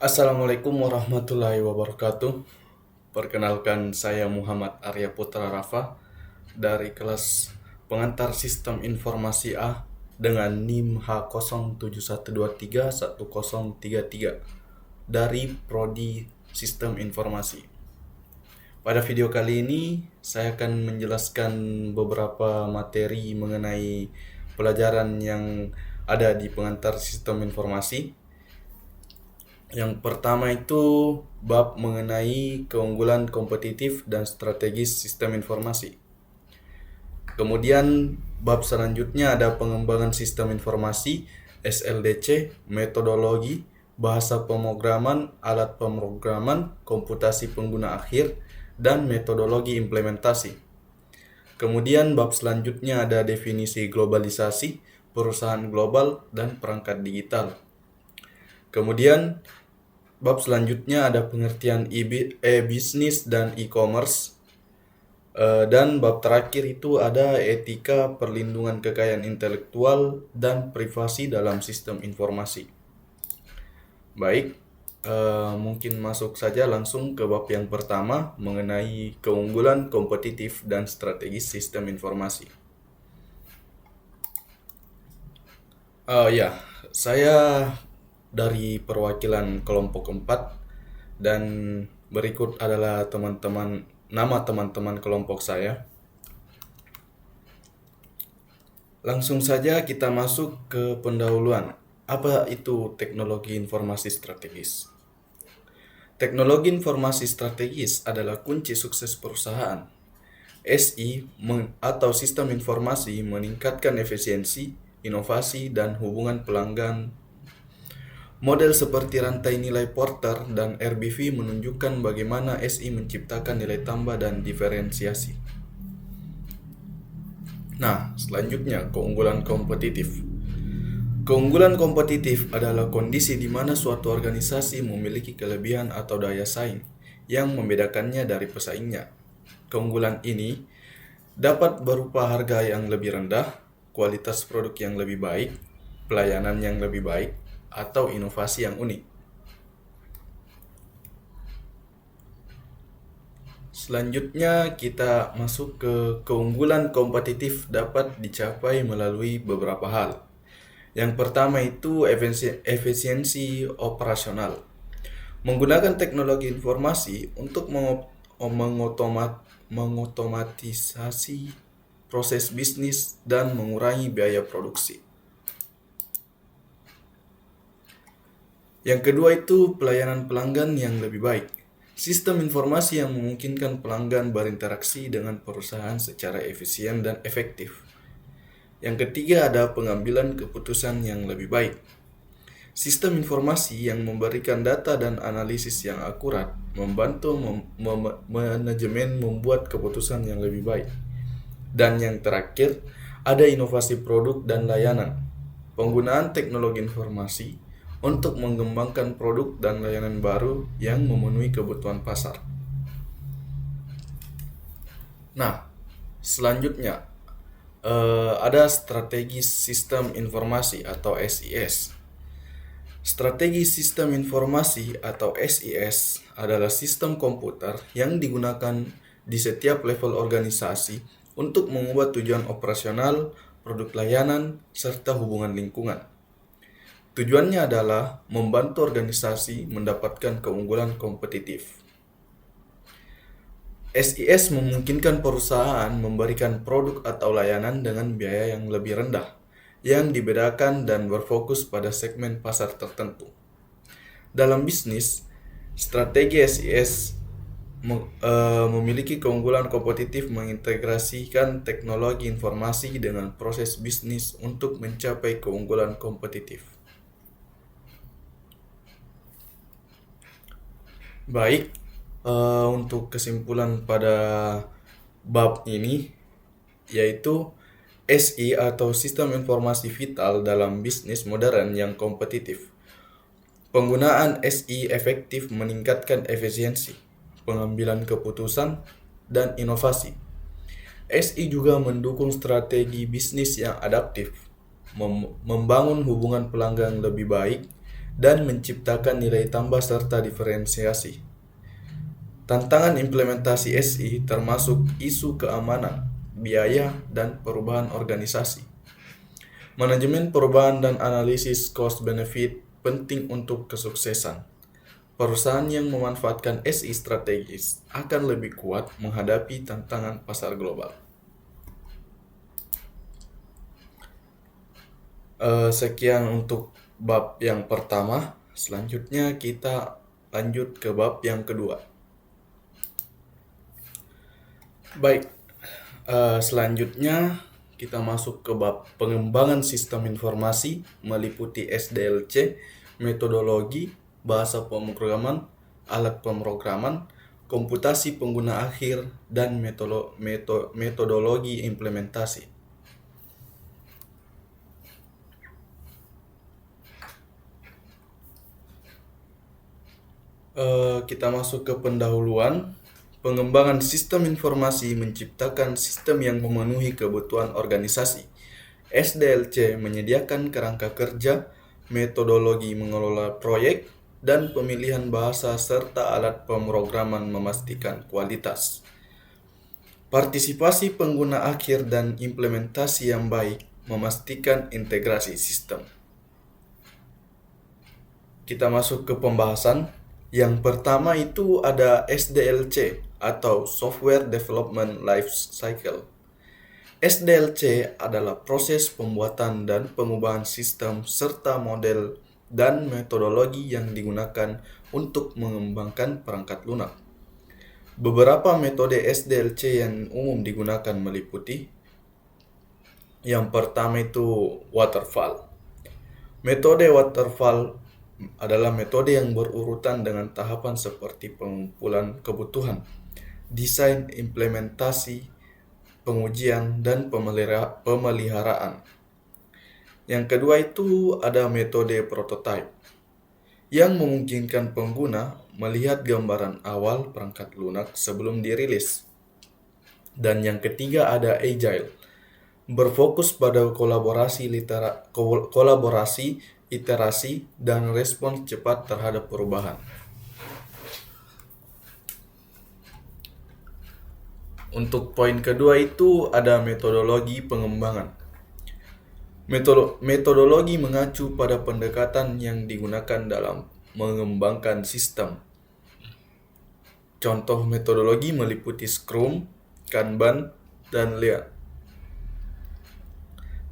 Assalamualaikum warahmatullahi wabarakatuh. Perkenalkan, saya Muhammad Arya Putra Rafa dari kelas pengantar Sistem Informasi A dengan NIM H0712311033 dari Prodi Sistem Informasi. Pada video kali ini, saya akan menjelaskan beberapa materi mengenai pelajaran yang ada di pengantar Sistem Informasi. Yang pertama itu bab mengenai keunggulan kompetitif dan strategis sistem informasi. Kemudian bab selanjutnya ada pengembangan sistem informasi, SLDC, metodologi, bahasa pemrograman, alat pemrograman, komputasi pengguna akhir, dan metodologi implementasi. Kemudian bab selanjutnya ada definisi globalisasi, perusahaan global, dan perangkat digital. Kemudian bab selanjutnya ada pengertian e-bisnis dan e-commerce. Dan bab terakhir itu ada etika perlindungan kekayaan intelektual dan privasi dalam sistem informasi. Baik, mungkin masuk saja langsung ke bab yang pertama mengenai keunggulan kompetitif dan strategis sistem informasi. Ya, saya dari perwakilan kelompok 4 dan berikut adalah nama teman-teman kelompok saya. Langsung saja kita masuk ke pendahuluan. Apa itu teknologi informasi strategis? Teknologi informasi strategis adalah kunci sukses perusahaan. Atau sistem informasi meningkatkan efisiensi, inovasi, dan hubungan pelanggan. Model seperti rantai nilai Porter dan RBV menunjukkan bagaimana SI menciptakan nilai tambah dan diferensiasi. Nah, selanjutnya keunggulan kompetitif. Keunggulan kompetitif adalah kondisi di mana suatu organisasi memiliki kelebihan atau daya saing yang membedakannya dari pesaingnya. Keunggulan ini dapat berupa harga yang lebih rendah, kualitas produk yang lebih baik, pelayanan yang lebih baik, atau inovasi yang unik. Selanjutnya kita masuk ke keunggulan kompetitif dapat dicapai melalui beberapa hal. Yang pertama itu efisiensi operasional. Menggunakan teknologi informasi untuk mengotomatisasi proses bisnis dan mengurangi biaya produksi. Yang kedua itu pelayanan pelanggan yang lebih baik. Sistem informasi yang memungkinkan pelanggan berinteraksi dengan perusahaan secara efisien dan efektif. Yang ketiga ada pengambilan keputusan yang lebih baik. Sistem informasi yang memberikan data dan analisis yang akurat membantu manajemen membuat keputusan yang lebih baik. Dan yang terakhir, ada inovasi produk dan layanan. Penggunaan teknologi informasi untuk mengembangkan produk dan layanan baru yang memenuhi kebutuhan pasar. Nah, selanjutnya ada strategi sistem informasi atau SIS. Strategi sistem informasi atau SIS adalah sistem komputer yang digunakan di setiap level organisasi untuk mengubah tujuan operasional, produk layanan, serta hubungan lingkungan. Tujuannya adalah membantu organisasi mendapatkan keunggulan kompetitif. SIS memungkinkan perusahaan memberikan produk atau layanan dengan biaya yang lebih rendah, yang dibedakan dan berfokus pada segmen pasar tertentu. Dalam bisnis, strategi SIS memiliki keunggulan kompetitif mengintegrasikan teknologi informasi dengan proses bisnis untuk mencapai keunggulan kompetitif. Baik, untuk kesimpulan pada bab ini yaitu SI atau sistem informasi vital dalam bisnis modern yang kompetitif. Penggunaan SI efektif meningkatkan efisiensi, pengambilan keputusan, dan inovasi. SI juga mendukung strategi bisnis yang adaptif, membangun hubungan pelanggan lebih baik, dan menciptakan nilai tambah serta diferensiasi. Tantangan implementasi SI termasuk isu keamanan, biaya, dan perubahan organisasi. Manajemen perubahan dan analisis cost benefit penting untuk kesuksesan. Perusahaan yang memanfaatkan SI strategis akan lebih kuat menghadapi tantangan pasar global. Sekian untuk bab yang pertama. Selanjutnya kita lanjut ke bab yang kedua. Baik, selanjutnya kita masuk ke bab pengembangan sistem informasi meliputi SDLC, metodologi, bahasa pemrograman, alat pemrograman, komputasi pengguna akhir, dan metodologi implementasi. Kita masuk ke pendahuluan. Pengembangan sistem informasi menciptakan sistem yang memenuhi kebutuhan organisasi. SDLC menyediakan kerangka kerja, metodologi mengelola proyek, dan pemilihan bahasa serta alat pemrograman memastikan kualitas. Partisipasi pengguna akhir dan implementasi yang baik memastikan integrasi sistem. Kita masuk ke pembahasan. Yang pertama itu ada SDLC atau Software Development Life Cycle. SDLC adalah proses pembuatan dan pengubahan sistem serta model dan metodologi yang digunakan untuk mengembangkan perangkat lunak. Beberapa metode SDLC yang umum digunakan meliputi: yang pertama itu waterfall. Metode waterfall adalah metode yang berurutan dengan tahapan seperti pengumpulan kebutuhan, desain, implementasi, pengujian, dan pemeliharaan. Yang kedua itu ada metode prototype, yang memungkinkan pengguna melihat gambaran awal perangkat lunak sebelum dirilis. Dan yang ketiga ada agile, berfokus pada kolaborasi, iterasi, dan respons cepat terhadap perubahan. Untuk poin kedua itu ada metodologi pengembangan. Metodologi mengacu pada pendekatan yang digunakan dalam mengembangkan sistem. Contoh metodologi meliputi Scrum, Kanban, dan Lean.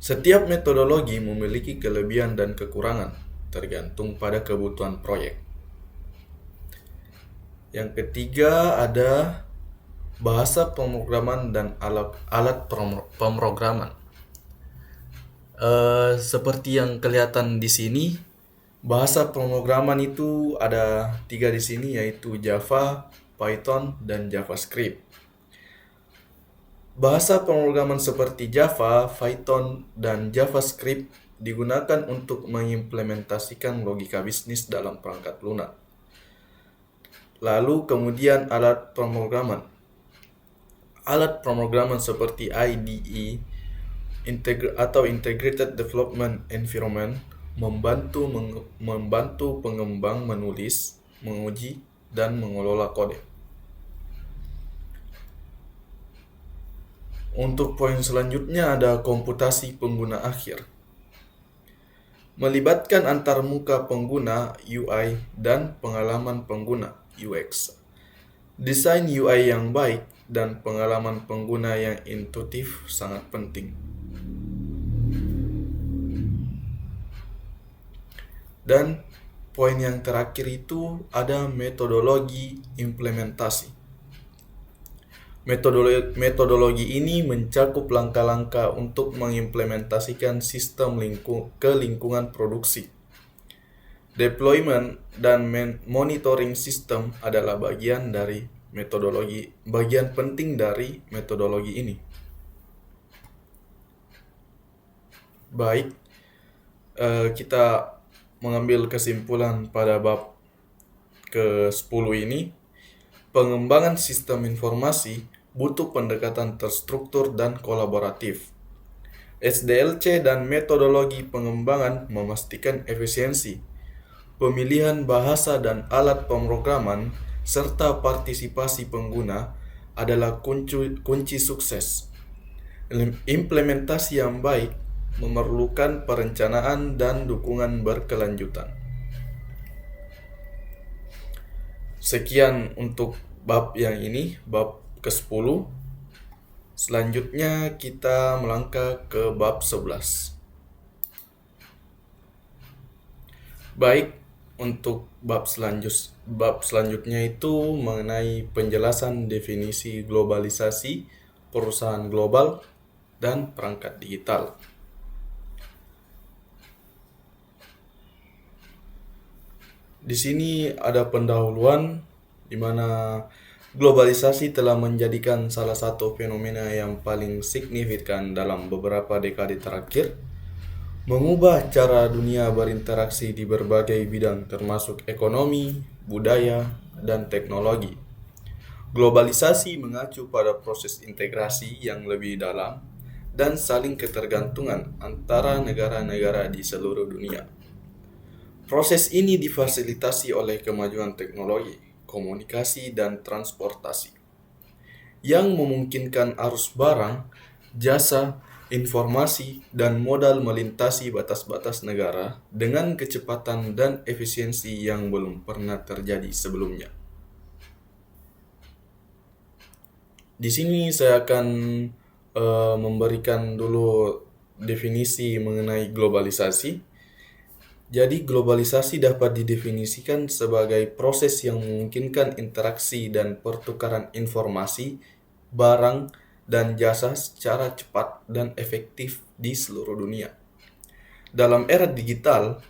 Setiap metodologi memiliki kelebihan dan kekurangan, tergantung pada kebutuhan proyek. Yang ketiga ada bahasa pemrograman dan alat pemrograman. Seperti yang kelihatan di sini, bahasa pemrograman itu ada 3 di sini, yaitu Java, Python, dan JavaScript. Bahasa pemrograman seperti Java, Python, dan JavaScript digunakan untuk mengimplementasikan logika bisnis dalam perangkat lunak. Lalu kemudian alat pemrograman. Alat pemrograman seperti IDE atau Integrated Development Environment membantu pengembang menulis, menguji, dan mengelola kode. Untuk poin selanjutnya ada komputasi pengguna akhir. Melibatkan antarmuka pengguna UI dan pengalaman pengguna UX. Desain UI yang baik dan pengalaman pengguna yang intuitif sangat penting. Dan poin yang terakhir itu ada metodologi implementasi. Metodologi ini mencakup langkah-langkah untuk mengimplementasikan sistem ke lingkungan produksi. Deployment dan monitoring sistem adalah bagian penting dari metodologi ini. Baik, kita mengambil kesimpulan pada bab ke-10 ini. Pengembangan sistem informasi butuh pendekatan terstruktur dan kolaboratif. SDLC dan metodologi pengembangan memastikan efisiensi, Pemilihan bahasa dan alat pemrograman serta partisipasi pengguna adalah kunci sukses. Implementasi yang baik memerlukan perencanaan dan dukungan berkelanjutan. Sekian untuk bab yang ini, bab ke-10. Selanjutnya kita melangkah ke bab 11. Baik, untuk bab selanjutnya itu mengenai penjelasan definisi globalisasi, perusahaan global, dan perangkat digital. Di sini ada pendahuluan di mana globalisasi telah menjadikan salah satu fenomena yang paling signifikan dalam beberapa dekade terakhir, mengubah cara dunia berinteraksi di berbagai bidang termasuk ekonomi, budaya, dan teknologi. Globalisasi mengacu pada proses integrasi yang lebih dalam dan saling ketergantungan antara negara-negara di seluruh dunia. Proses ini difasilitasi oleh kemajuan teknologi, komunikasi, dan transportasi yang memungkinkan arus barang, jasa, informasi, dan modal melintasi batas-batas negara dengan kecepatan dan efisiensi yang belum pernah terjadi sebelumnya. Di sini saya akan memberikan dulu definisi mengenai globalisasi. Jadi, globalisasi dapat didefinisikan sebagai proses yang memungkinkan interaksi dan pertukaran informasi, barang, dan jasa secara cepat dan efektif di seluruh dunia. Dalam era digital,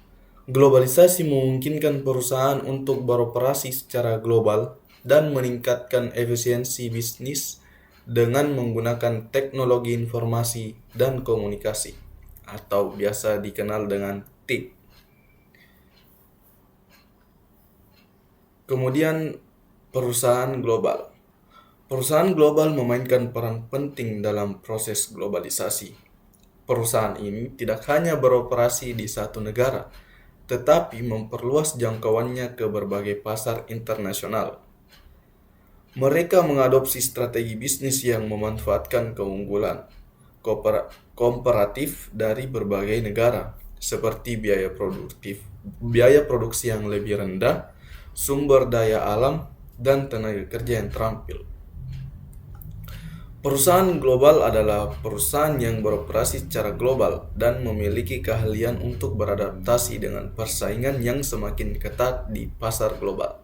globalisasi memungkinkan perusahaan untuk beroperasi secara global dan meningkatkan efisiensi bisnis dengan menggunakan teknologi informasi dan komunikasi, atau biasa dikenal dengan TIC. Kemudian, perusahaan global. Perusahaan global memainkan peran penting dalam proses globalisasi. Perusahaan ini tidak hanya beroperasi di satu negara, tetapi memperluas jangkauannya ke berbagai pasar internasional. Mereka mengadopsi strategi bisnis yang memanfaatkan keunggulan komparatif dari berbagai negara, seperti biaya produksi yang lebih rendah, sumber daya alam, dan tenaga kerja yang terampil. Perusahaan global adalah perusahaan yang beroperasi secara global dan memiliki keahlian untuk beradaptasi dengan persaingan yang semakin ketat di pasar global.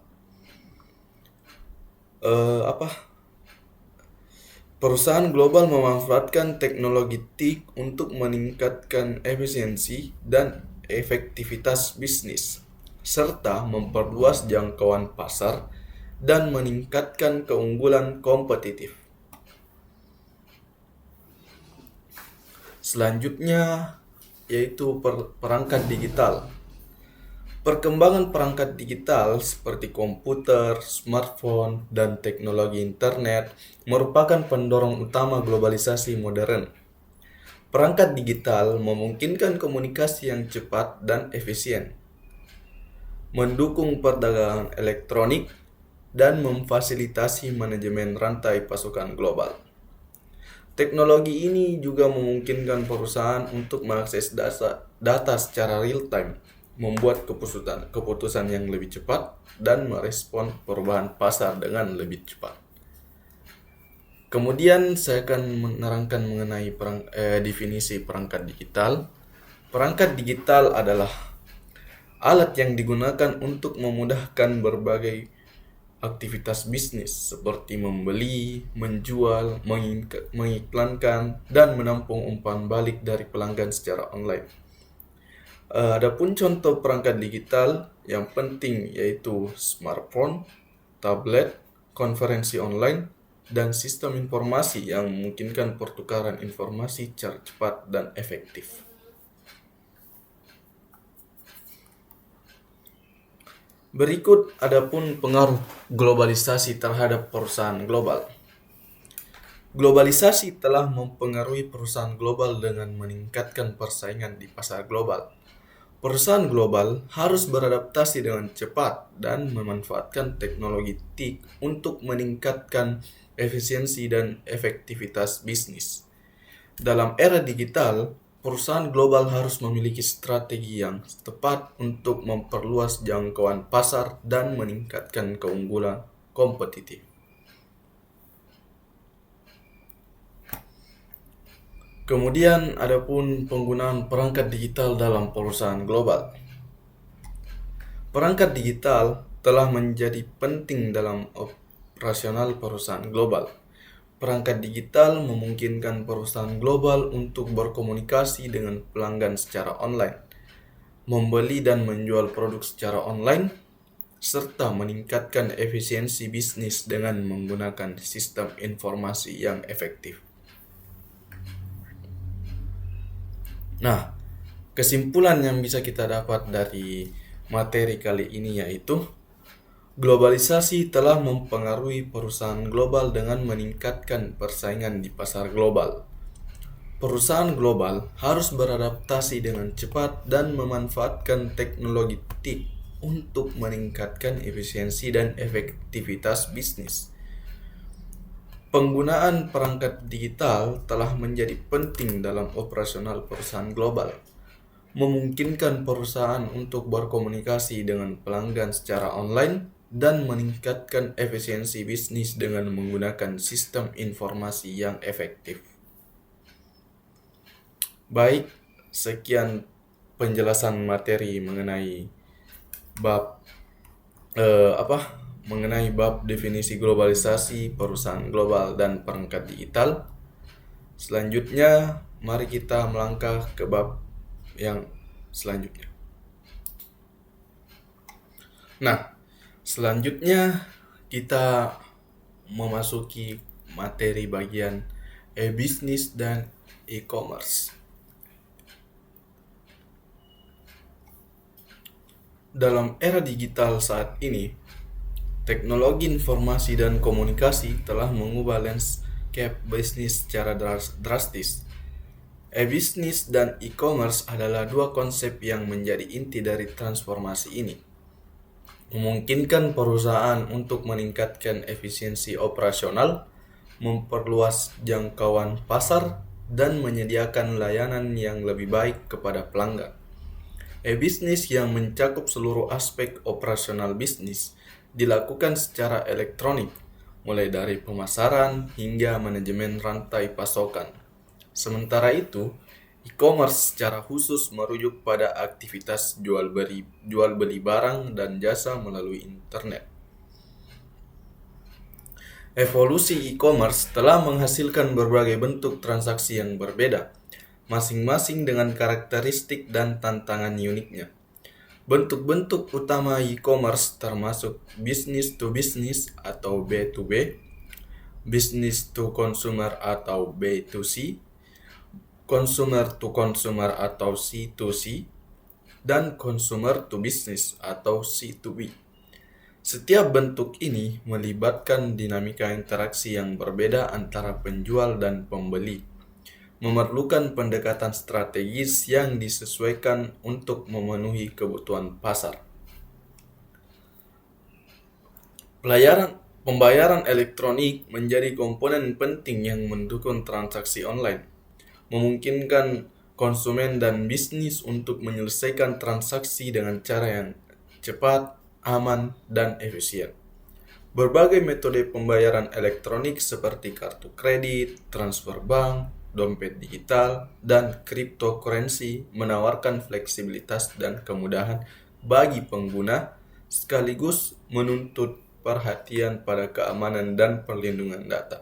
Perusahaan global memanfaatkan teknologi TIC untuk meningkatkan efisiensi dan efektivitas bisnis, serta memperluas jangkauan pasar dan meningkatkan keunggulan kompetitif. Selanjutnya yaitu perangkat digital. Perkembangan perangkat digital seperti komputer, smartphone, dan teknologi internet merupakan pendorong utama globalisasi modern. Perangkat digital memungkinkan komunikasi yang cepat dan efisien, mendukung perdagangan elektronik, dan memfasilitasi manajemen rantai pasokan global. Teknologi ini juga memungkinkan perusahaan untuk mengakses data secara real-time, membuat keputusan yang lebih cepat, dan merespon perubahan pasar dengan lebih cepat. Kemudian saya akan menerangkan mengenai definisi perangkat digital. Perangkat digital adalah alat yang digunakan untuk memudahkan berbagai aktivitas bisnis seperti membeli, menjual, mengiklankan, dan menampung umpan balik dari pelanggan secara online. Adapun contoh perangkat digital yang penting yaitu smartphone, tablet, konferensi online, dan sistem informasi yang memungkinkan pertukaran informasi secara cepat dan efektif. Berikut adapun pengaruh globalisasi terhadap perusahaan global. Globalisasi telah mempengaruhi perusahaan global dengan meningkatkan persaingan di pasar global. Perusahaan global harus beradaptasi dengan cepat dan memanfaatkan teknologi TIC untuk meningkatkan efisiensi dan efektivitas bisnis. Dalam era digital, perusahaan global harus memiliki strategi yang tepat untuk memperluas jangkauan pasar dan meningkatkan keunggulan kompetitif. Kemudian adapun penggunaan perangkat digital dalam perusahaan global. Perangkat digital telah menjadi penting dalam operasional perusahaan global. Perangkat digital memungkinkan perusahaan global untuk berkomunikasi dengan pelanggan secara online, membeli dan menjual produk secara online, serta meningkatkan efisiensi bisnis dengan menggunakan sistem informasi yang efektif. Nah, kesimpulan yang bisa kita dapat dari materi kali ini yaitu globalisasi telah mempengaruhi perusahaan global dengan meningkatkan persaingan di pasar global. Perusahaan global harus beradaptasi dengan cepat dan memanfaatkan teknologi TIC untuk meningkatkan efisiensi dan efektivitas bisnis. Penggunaan perangkat digital telah menjadi penting dalam operasional perusahaan global, memungkinkan perusahaan untuk berkomunikasi dengan pelanggan secara online dan meningkatkan efisiensi bisnis dengan menggunakan sistem informasi yang efektif. Baik, sekian penjelasan materi mengenai bab mengenai bab definisi globalisasi, perusahaan global, dan perangkat digital. Selanjutnya, mari kita melangkah ke bab yang selanjutnya. Nah, selanjutnya kita memasuki materi bagian e-bisnis dan e-commerce. Dalam era digital saat ini, teknologi informasi dan komunikasi telah mengubah landscape bisnis secara drastis. E-bisnis dan e-commerce adalah dua konsep yang menjadi inti dari transformasi ini. Memungkinkan perusahaan untuk meningkatkan efisiensi operasional, memperluas jangkauan pasar, dan menyediakan layanan yang lebih baik kepada pelanggan. E-bisnis yang mencakup seluruh aspek operasional bisnis dilakukan secara elektronik, mulai dari pemasaran hingga manajemen rantai pasokan. Sementara itu, e-commerce secara khusus merujuk pada aktivitas jual beli barang dan jasa melalui internet. Evolusi e-commerce telah menghasilkan berbagai bentuk transaksi yang berbeda, masing-masing dengan karakteristik dan tantangan uniknya. Bentuk-bentuk utama e-commerce termasuk business to business atau B2B, business to consumer atau B2C, consumer to consumer atau C2C, dan consumer to business atau C2B. Setiap bentuk ini melibatkan dinamika interaksi yang berbeda antara penjual dan pembeli, memerlukan pendekatan strategis yang disesuaikan untuk memenuhi kebutuhan pasar. Pembayaran elektronik menjadi komponen penting yang mendukung transaksi online, memungkinkan konsumen dan bisnis untuk menyelesaikan transaksi dengan cara yang cepat, aman, dan efisien. Berbagai metode pembayaran elektronik seperti kartu kredit, transfer bank, dompet digital, dan cryptocurrency menawarkan fleksibilitas dan kemudahan bagi pengguna, sekaligus menuntut perhatian pada keamanan dan perlindungan data.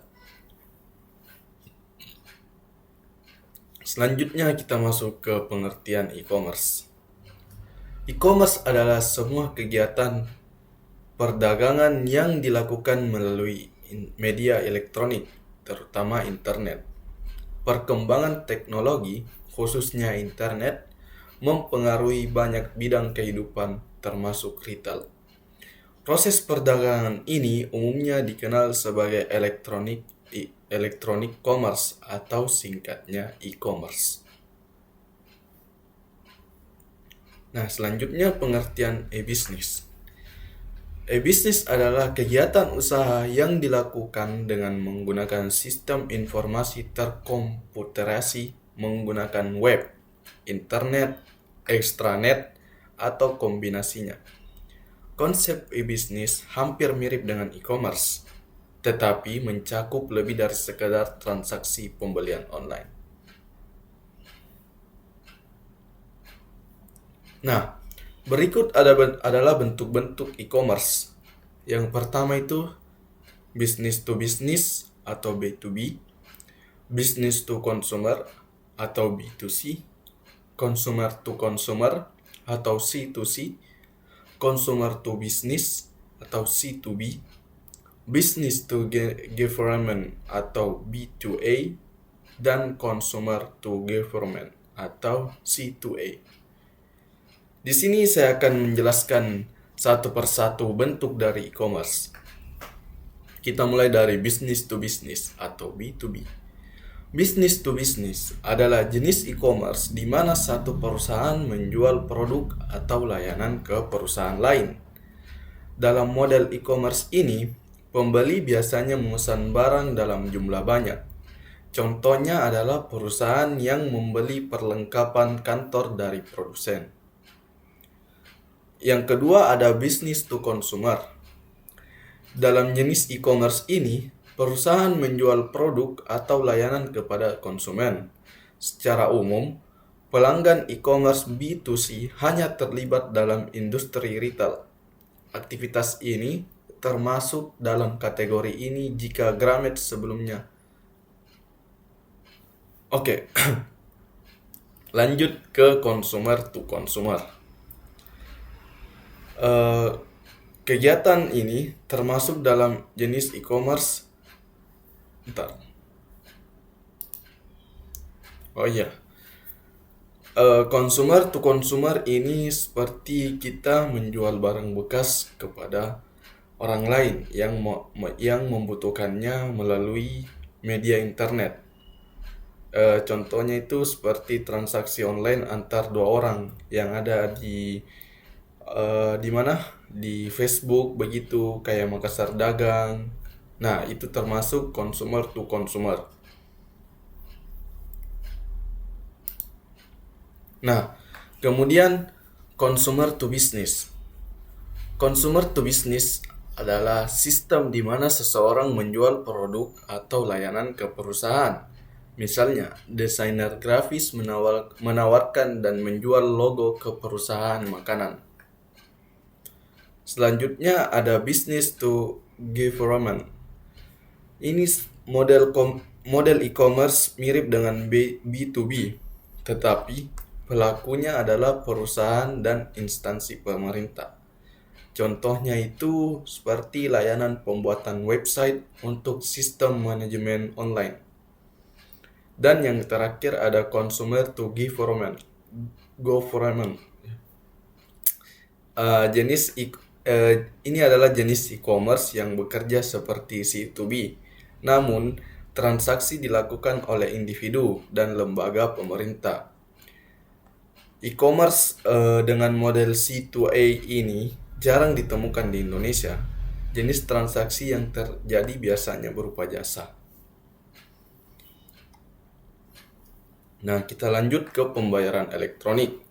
Selanjutnya kita masuk ke pengertian e-commerce. E-commerce adalah semua kegiatan perdagangan yang dilakukan melalui media elektronik, terutama internet. Perkembangan teknologi, khususnya internet, mempengaruhi banyak bidang kehidupan termasuk retail. Proses perdagangan ini umumnya dikenal sebagai electronic commerce atau singkatnya e-commerce. Nah, selanjutnya pengertian e-bisnis. E-bisnis adalah kegiatan usaha yang dilakukan dengan menggunakan sistem informasi terkomputerasi menggunakan web, internet, extranet, atau kombinasinya. Konsep e-bisnis hampir mirip dengan e-commerce, tetapi mencakup lebih dari sekadar transaksi pembelian online. Nah, berikut adalah bentuk-bentuk e-commerce. Yang pertama itu business to business atau B2B, business to consumer atau B2C, consumer to consumer atau C2C, consumer to business atau C2B, business to government atau B2A, dan consumer to government atau C2A. Di sini saya akan menjelaskan satu persatu bentuk dari e-commerce. Kita mulai dari business to business atau B2B. Business to business adalah jenis e-commerce di mana satu perusahaan menjual produk atau layanan ke perusahaan lain. Dalam model e-commerce ini, pembeli biasanya memesan barang dalam jumlah banyak. Contohnya adalah perusahaan yang membeli perlengkapan kantor dari produsen. Yang kedua ada business to consumer. Dalam jenis e-commerce ini, perusahaan menjual produk atau layanan kepada konsumen. Secara umum, pelanggan e-commerce B2C hanya terlibat dalam industri retail. Aktivitas ini termasuk dalam kategori ini jika Gramet sebelumnya. Oke, lanjut ke consumer to consumer. Kegiatan ini termasuk dalam jenis e-commerce. Consumer to consumer ini seperti kita menjual barang bekas kepada orang lain yang membutuhkannya melalui media internet. Contohnya itu seperti transaksi online antar dua orang yang ada di mana? Di Facebook begitu, kayak Makassar Dagang. Nah, itu termasuk consumer to consumer. Nah, kemudian consumer to business. Consumer to business adalah sistem di mana seseorang menjual produk atau layanan ke perusahaan. Misalnya, desainer grafis menawarkan dan menjual logo ke perusahaan makanan. Selanjutnya ada business to government. Ini model e-commerce mirip dengan B2B, tetapi pelakunya adalah perusahaan dan instansi pemerintah. Contohnya itu seperti layanan pembuatan website untuk sistem manajemen online. Dan yang terakhir ada consumer to government. Ini adalah jenis e-commerce yang bekerja seperti C2B, namun transaksi dilakukan oleh individu dan lembaga pemerintah. E-commerce dengan model C2A ini jarang ditemukan di Indonesia. Jenis transaksi yang terjadi biasanya berupa jasa. Nah, kita lanjut ke pembayaran elektronik.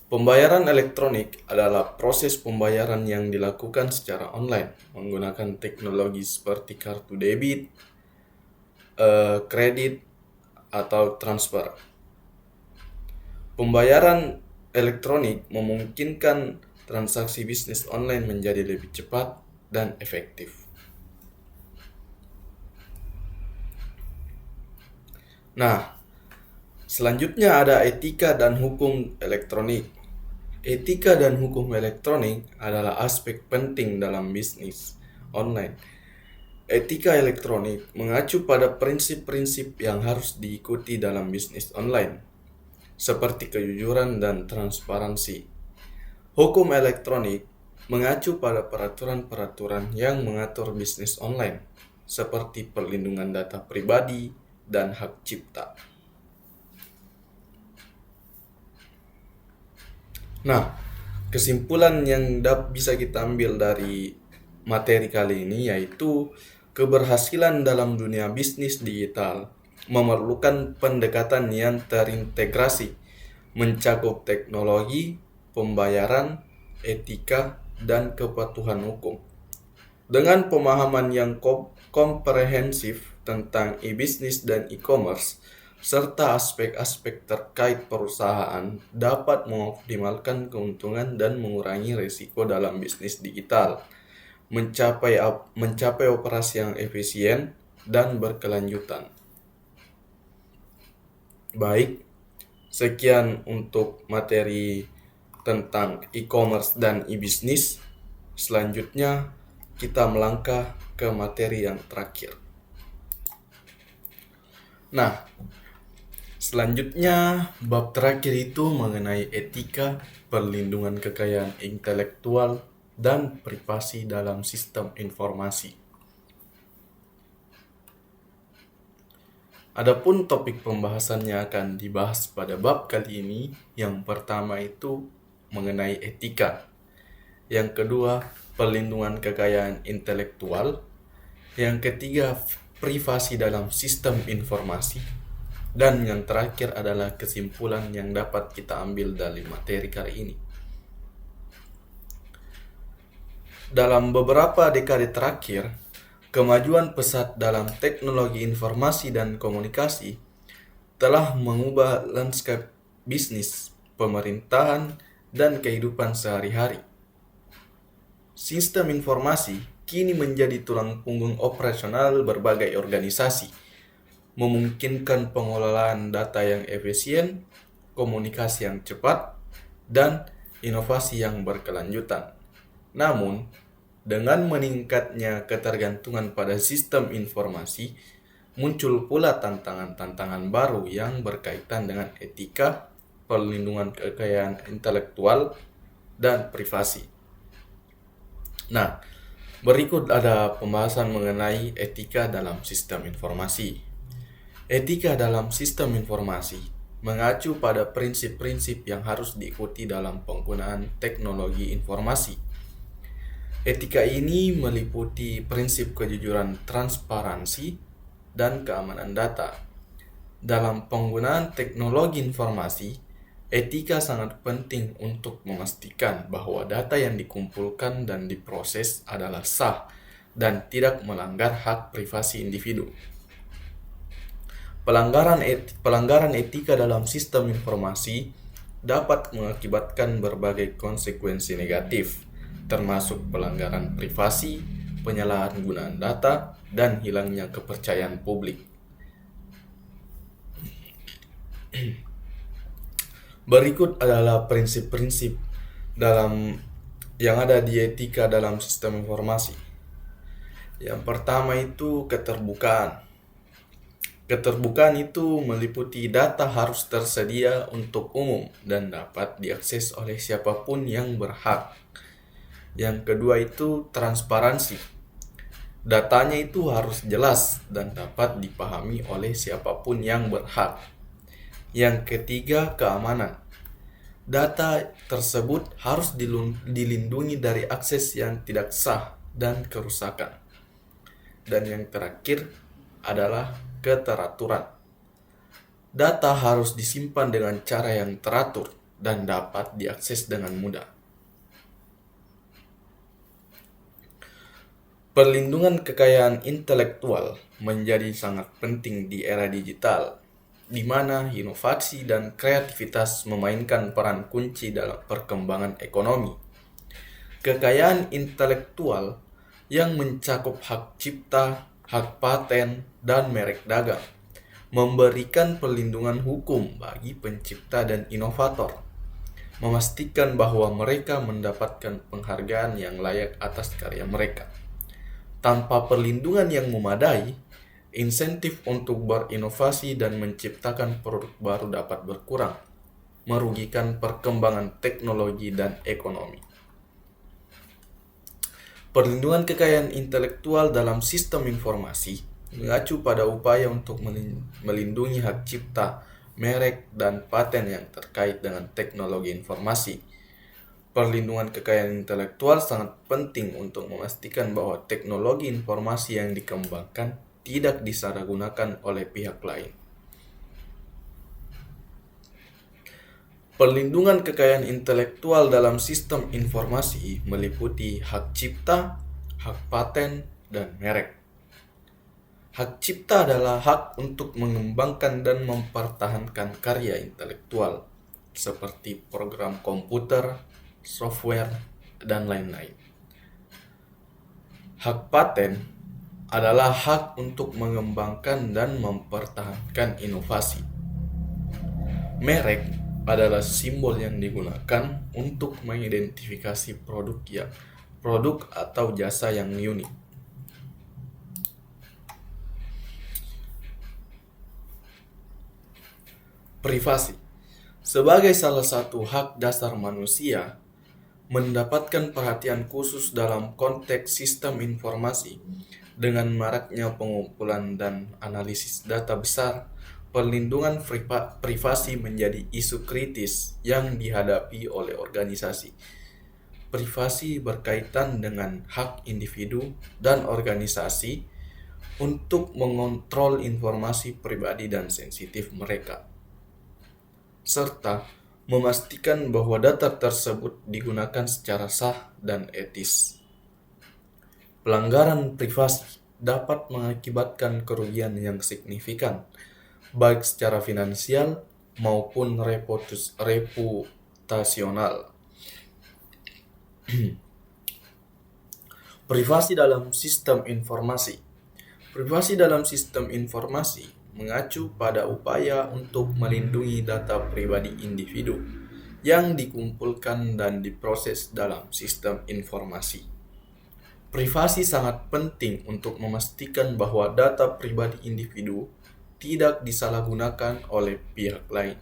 Pembayaran elektronik adalah proses pembayaran yang dilakukan secara online menggunakan teknologi seperti kartu debit, kredit, atau transfer. Pembayaran elektronik memungkinkan transaksi bisnis online menjadi lebih cepat dan efektif. Nah, selanjutnya ada etika dan hukum elektronik. Etika dan hukum elektronik adalah aspek penting dalam bisnis online. Etika elektronik mengacu pada prinsip-prinsip yang harus diikuti dalam bisnis online, seperti kejujuran dan transparansi. Hukum elektronik mengacu pada peraturan-peraturan yang mengatur bisnis online, seperti perlindungan data pribadi dan hak cipta. Nah, kesimpulan yang bisa kita ambil dari materi kali ini yaitu keberhasilan dalam dunia bisnis digital memerlukan pendekatan yang terintegrasi, mencakup teknologi, pembayaran, etika, dan kepatuhan hukum. Dengan pemahaman yang komprehensif tentang e-bisnis dan e-commerce, serta aspek-aspek terkait perusahaan dapat mengoptimalkan keuntungan dan mengurangi risiko dalam bisnis digital, mencapai operasi yang efisien dan berkelanjutan. Baik, sekian untuk materi tentang e-commerce dan e-bisnis. Selanjutnya kita melangkah ke materi yang terakhir. Nah, selanjutnya bab terakhir itu mengenai etika, perlindungan kekayaan intelektual, dan privasi dalam sistem informasi. Adapun topik pembahasannya akan dibahas pada bab kali ini. Yang pertama itu mengenai etika. Yang kedua, perlindungan kekayaan intelektual. Yang ketiga, privasi dalam sistem informasi. Dan yang terakhir adalah kesimpulan yang dapat kita ambil dari materi kali ini. Dalam beberapa dekade terakhir, kemajuan pesat dalam teknologi informasi dan komunikasi telah mengubah lanskap bisnis, pemerintahan, dan kehidupan sehari-hari. Sistem informasi kini menjadi tulang punggung operasional berbagai organisasi, memungkinkan pengelolaan data yang efisien, komunikasi yang cepat, dan inovasi yang berkelanjutan. Namun, dengan meningkatnya ketergantungan pada sistem informasi, muncul pula tantangan-tantangan baru yang berkaitan dengan etika, perlindungan kekayaan intelektual, dan privasi. Nah, berikut ada pembahasan mengenai etika dalam sistem informasi. Etika dalam sistem informasi mengacu pada prinsip-prinsip yang harus diikuti dalam penggunaan teknologi informasi. Etika ini meliputi prinsip kejujuran, transparansi, dan keamanan data. Dalam penggunaan teknologi informasi, etika sangat penting untuk memastikan bahwa data yang dikumpulkan dan diproses adalah sah dan tidak melanggar hak privasi individu. Pelanggaran etika dalam sistem informasi dapat mengakibatkan berbagai konsekuensi negatif, termasuk pelanggaran privasi, penyalahgunaan data, dan hilangnya kepercayaan publik. Berikut adalah prinsip-prinsip yang ada di etika dalam sistem informasi. Yang pertama itu keterbukaan. Keterbukaan itu meliputi data harus tersedia untuk umum dan dapat diakses oleh siapapun yang berhak. Yang kedua itu transparansi. Datanya itu harus jelas dan dapat dipahami oleh siapapun yang berhak. Yang ketiga, keamanan. Data tersebut harus dilindungi dari akses yang tidak sah dan kerusakan. Dan yang terakhir adalah keteraturan. Data harus disimpan dengan cara yang teratur dan dapat diakses dengan mudah. Perlindungan kekayaan intelektual menjadi sangat penting di era digital, di mana inovasi dan kreativitas memainkan peran kunci dalam perkembangan ekonomi. Kekayaan intelektual yang mencakup hak cipta, hak paten, dan merek dagang memberikan perlindungan hukum bagi pencipta dan inovator, memastikan bahwa mereka mendapatkan penghargaan yang layak atas karya mereka. Tanpa perlindungan yang memadai, insentif untuk berinovasi dan menciptakan produk baru dapat berkurang, merugikan perkembangan teknologi dan ekonomi. Perlindungan kekayaan intelektual dalam sistem informasi mengacu pada upaya untuk melindungi hak cipta, merek, dan paten yang terkait dengan teknologi informasi, Perlindungan kekayaan intelektual sangat penting untuk memastikan bahwa teknologi informasi yang dikembangkan tidak disalahgunakan oleh pihak lain. Perlindungan kekayaan intelektual dalam sistem informasi meliputi hak cipta, hak paten, dan merek. Hak cipta adalah hak untuk mengembangkan dan mempertahankan karya intelektual, seperti program komputer, software, dan lain-lain. Hak paten adalah hak untuk mengembangkan dan mempertahankan inovasi. Merek adalah simbol yang digunakan untuk mengidentifikasi produk atau jasa yang unik. Privasi sebagai salah satu hak dasar manusia mendapatkan perhatian khusus dalam konteks sistem informasi. Dengan maraknya pengumpulan dan analisis data besar, perlindungan privasi menjadi isu kritis yang dihadapi oleh organisasi. Privasi berkaitan dengan hak individu dan organisasi untuk mengontrol informasi pribadi dan sensitif mereka, serta memastikan bahwa data tersebut digunakan secara sah dan etis. Pelanggaran privasi dapat mengakibatkan kerugian yang signifikan, baik secara finansial maupun reputasional. Privasi dalam sistem informasi. Privasi dalam sistem informasi mengacu pada upaya untuk melindungi data pribadi individu yang dikumpulkan dan diproses dalam sistem informasi. Privasi sangat penting untuk memastikan bahwa data pribadi individu tidak disalahgunakan oleh pihak lain.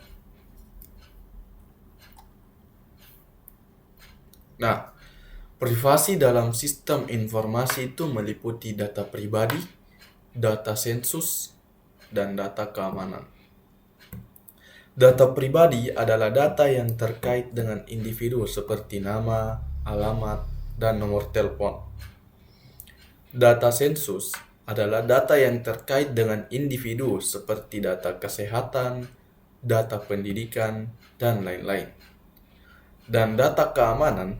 Nah, privasi dalam sistem informasi itu meliputi data pribadi, data sensus, dan data keamanan. Data pribadi adalah data yang terkait dengan individu seperti nama, alamat, dan nomor telepon. Data sensus adalah data yang terkait dengan individu seperti data kesehatan, data pendidikan, dan lain-lain. Dan data keamanan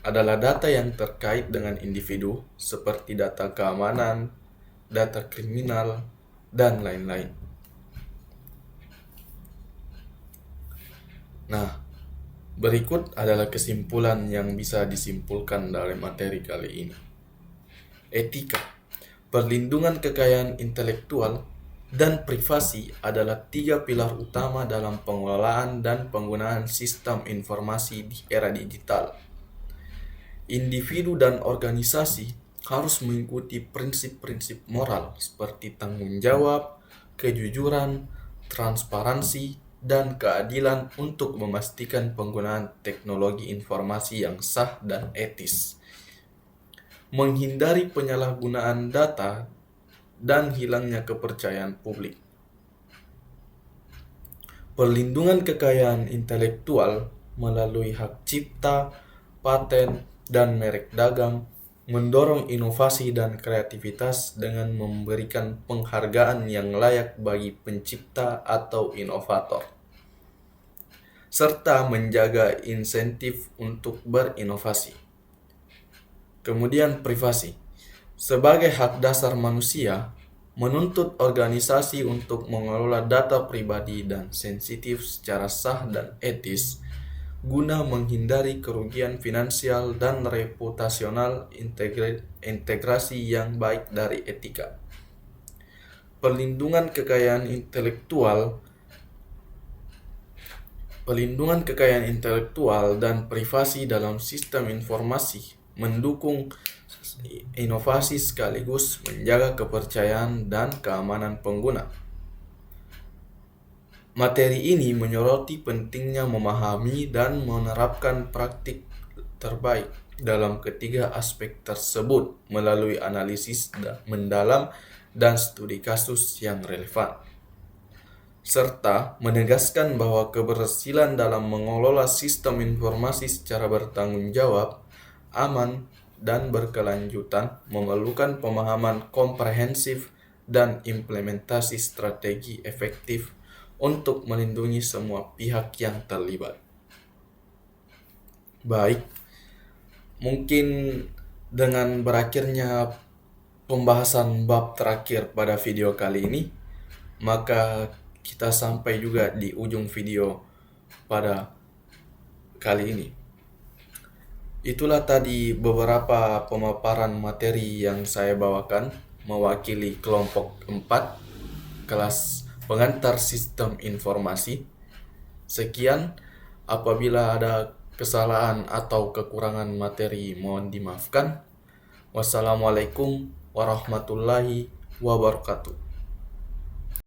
adalah data yang terkait dengan individu seperti data keamanan, data kriminal, dan lain-lain. Nah, berikut adalah kesimpulan yang bisa disimpulkan dari materi kali ini. Etika, perlindungan kekayaan intelektual, dan privasi adalah 3 pilar utama dalam pengelolaan dan penggunaan sistem informasi di era digital. Individu dan organisasi harus mengikuti prinsip-prinsip moral seperti tanggung jawab, kejujuran, transparansi, dan keadilan untuk memastikan penggunaan teknologi informasi yang sah dan etis. Menghindari penyalahgunaan data dan hilangnya kepercayaan publik. Perlindungan kekayaan intelektual melalui hak cipta, paten, dan merek dagang mendorong inovasi dan kreativitas dengan memberikan penghargaan yang layak bagi pencipta atau inovator, serta menjaga insentif untuk berinovasi. Kemudian privasi, sebagai hak dasar manusia, menuntut organisasi untuk mengelola data pribadi dan sensitif secara sah dan etis, guna menghindari kerugian finansial dan reputasional. Integrasi yang baik dari etika. Perlindungan kekayaan intelektual dan privasi dalam sistem informasi mendukung inovasi sekaligus menjaga kepercayaan dan keamanan pengguna. Materi ini menyoroti pentingnya memahami dan menerapkan praktik terbaik dalam ketiga aspek tersebut melalui analisis mendalam dan studi kasus yang relevan. serta menegaskan bahwa keberhasilan dalam mengelola sistem informasi secara bertanggung jawab, aman, dan berkelanjutan memerlukan pemahaman komprehensif dan implementasi strategi efektif untuk melindungi semua pihak yang terlibat. Baik, mungkin dengan berakhirnya pembahasan bab terakhir pada video kali ini, maka kita sampai juga di ujung video pada kali ini. Itulah tadi beberapa pemaparan materi yang saya bawakan mewakili kelompok 4 kelas pengantar sistem informasi. Sekian, apabila ada kesalahan atau kekurangan materi mohon dimaafkan. Wassalamualaikum warahmatullahi wabarakatuh.